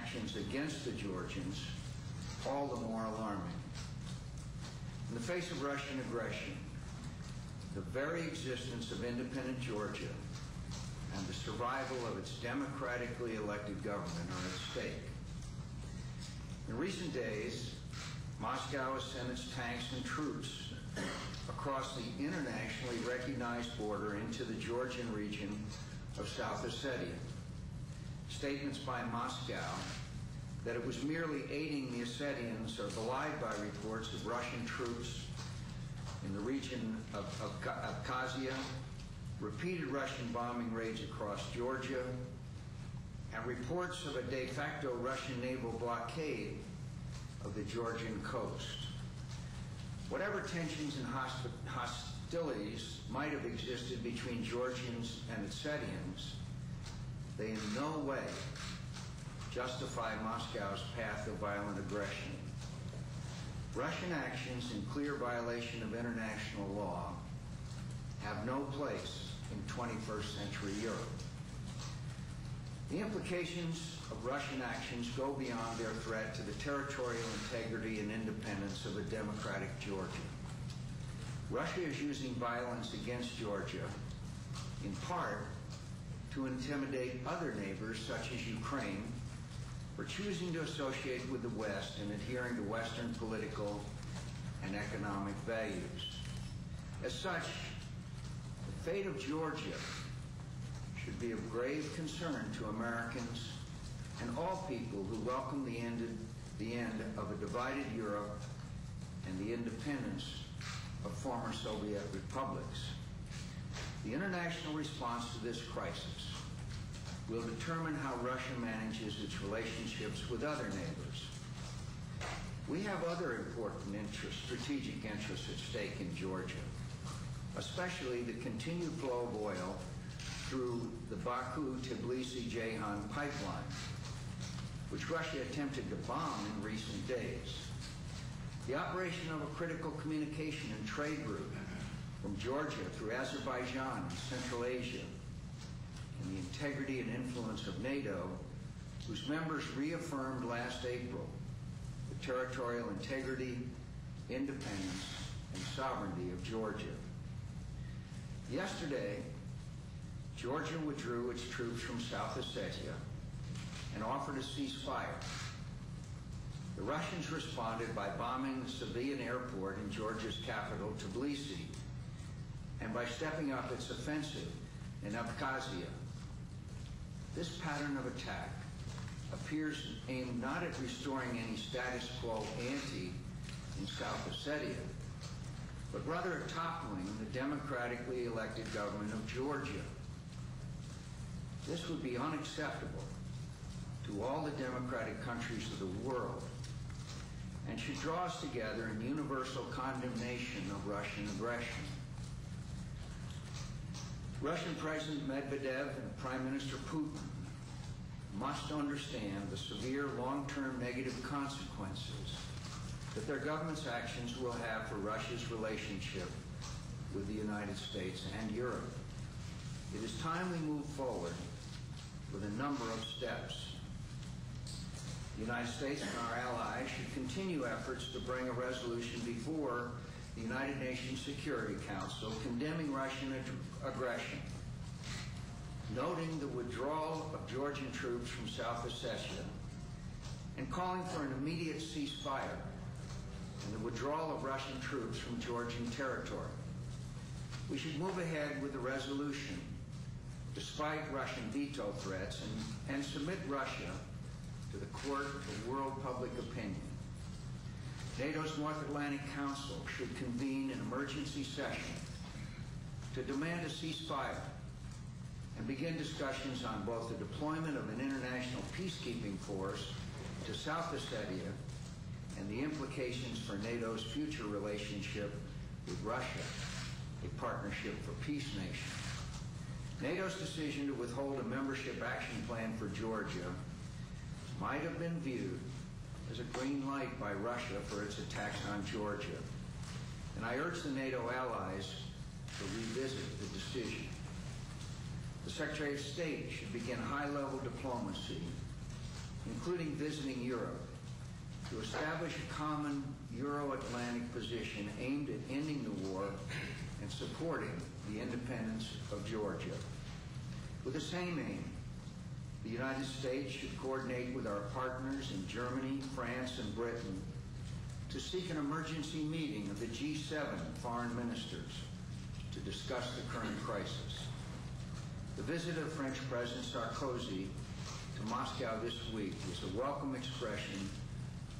actions against the Georgians all the more alarming. In the face of Russian aggression, the very existence of independent Georgia and the survival of its democratically elected government are at stake. In recent days, Moscow has sent its tanks and troops across the internationally recognized border into the Georgian region of South Ossetia. Statements by Moscow that it was merely aiding the Ossetians are belied by reports of Russian troops in the region of Abkhazia, repeated Russian bombing raids across Georgia, and reports of a de facto Russian naval blockade of the Georgian coast. Whatever tensions and hostilities might have existed between Georgians and Ossetians, they in no way justify Moscow's path of violent aggression. Russian actions in clear violation of international law have no place in 21st century Europe. The implications of Russian actions go beyond their threat to the territorial integrity and independence of a democratic Georgia. Russia is using violence against Georgia, in part, to intimidate other neighbors, such as Ukraine, for choosing to associate with the West and adhering to Western political and economic values. As such, the fate of Georgia should be of grave concern to Americans and all people who welcome the end of a divided Europe and the independence of former Soviet republics. The international response to this crisis will determine how Russia manages its relationships with other neighbors. We have other important strategic interests at stake in Georgia, especially the continued flow of oil through the Baku-Tbilisi-Ceyhan pipeline, which Russia attempted to bomb in recent days. The operation of a critical communication and trade route from Georgia through Azerbaijan and Central Asia, and the integrity and influence of NATO, whose members reaffirmed last April the territorial integrity, independence, and sovereignty of Georgia. Yesterday, Georgia withdrew its troops from South Ossetia and offered a ceasefire. The Russians responded by bombing the civilian airport in Georgia's capital, Tbilisi, and by stepping up its offensive in Abkhazia. This pattern of attack appears aimed not at restoring any status quo ante in South Ossetia, but rather at toppling the democratically elected government of Georgia. This would be unacceptable to all the democratic countries of the world and should draw us together in universal condemnation of Russian aggression. Russian President Medvedev and Prime Minister Putin must understand the severe long-term negative consequences that their government's actions will have for Russia's relationship with the United States and Europe. It is time we move forward with a number of steps. The United States and our allies should continue efforts to bring a resolution before the United Nations Security Council condemning Russian aggression, noting the withdrawal of Georgian troops from South Ossetia, and calling for an immediate ceasefire and the withdrawal of Russian troops from Georgian territory. We should move ahead with the resolution, despite Russian veto threats, and submit Russia to the court of world public opinion. NATO's North Atlantic Council should convene an emergency session to demand a ceasefire and begin discussions on both the deployment of an international peacekeeping force to South Ossetia and the implications for NATO's future relationship with Russia, a partnership for peace nation. NATO's decision to withhold a membership action plan for Georgia might have been viewed as a green light by Russia for its attacks on Georgia, and I urge the NATO allies to revisit the decision. The Secretary of State should begin high-level diplomacy including visiting Europe, to establish a common Euro-Atlantic position aimed at ending the war and supporting the independence of Georgia. With the same aim, the United States should coordinate with our partners in Germany, France, and Britain to seek an emergency meeting of the G7 foreign ministers to discuss the current crisis. The visit of French President Sarkozy to Moscow this week is a welcome expression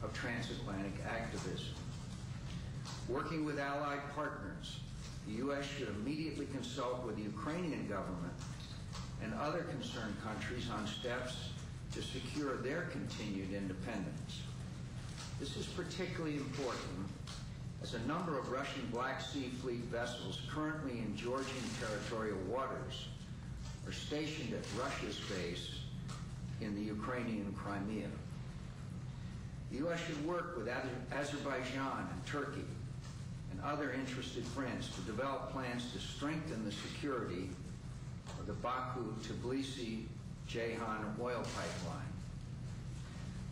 of transatlantic activism. Working with allied partners, the U.S. should immediately consult with the Ukrainian government and other concerned countries on steps to secure their continued independence. This is particularly important as a number of Russian Black Sea Fleet vessels currently in Georgian territorial waters are stationed at Russia's base in the Ukrainian Crimea. The U.S. should work with Azerbaijan and Turkey and other interested friends to develop plans to strengthen the security of the Baku-Tbilisi-Ceyhan oil pipeline.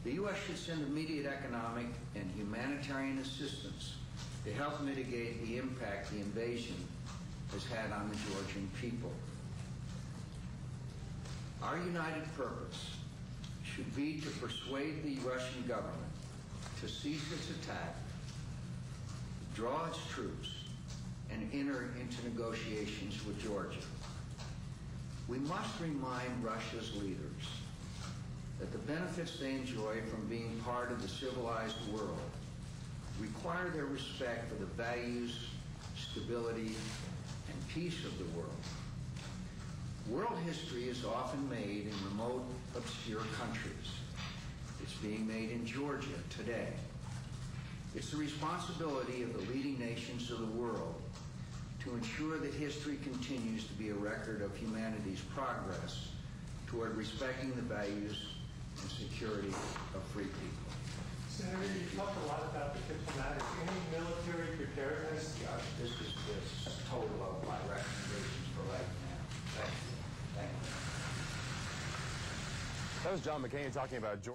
The U.S. should send immediate economic and humanitarian assistance to help mitigate the impact the invasion has had on the Georgian people. Our united purpose should be to persuade the Russian government to cease its attack, draw its troops, and enter into negotiations with Georgia. We must remind Russia's leaders that the benefits they enjoy from being part of the civilized world require their respect for the values, stability, and peace of the world. World history is often made in remote, obscure countries. It's being made in Georgia today. It's the responsibility of the leading nations of the world to ensure that history continues to be a record of humanity's progress toward respecting the values and security of free people. Senator, you talked a lot about the diplomatic. Any military preparedness? This is the total of my recommendations for right now. Thank you. Thank you. That was John McCain talking about Georgia.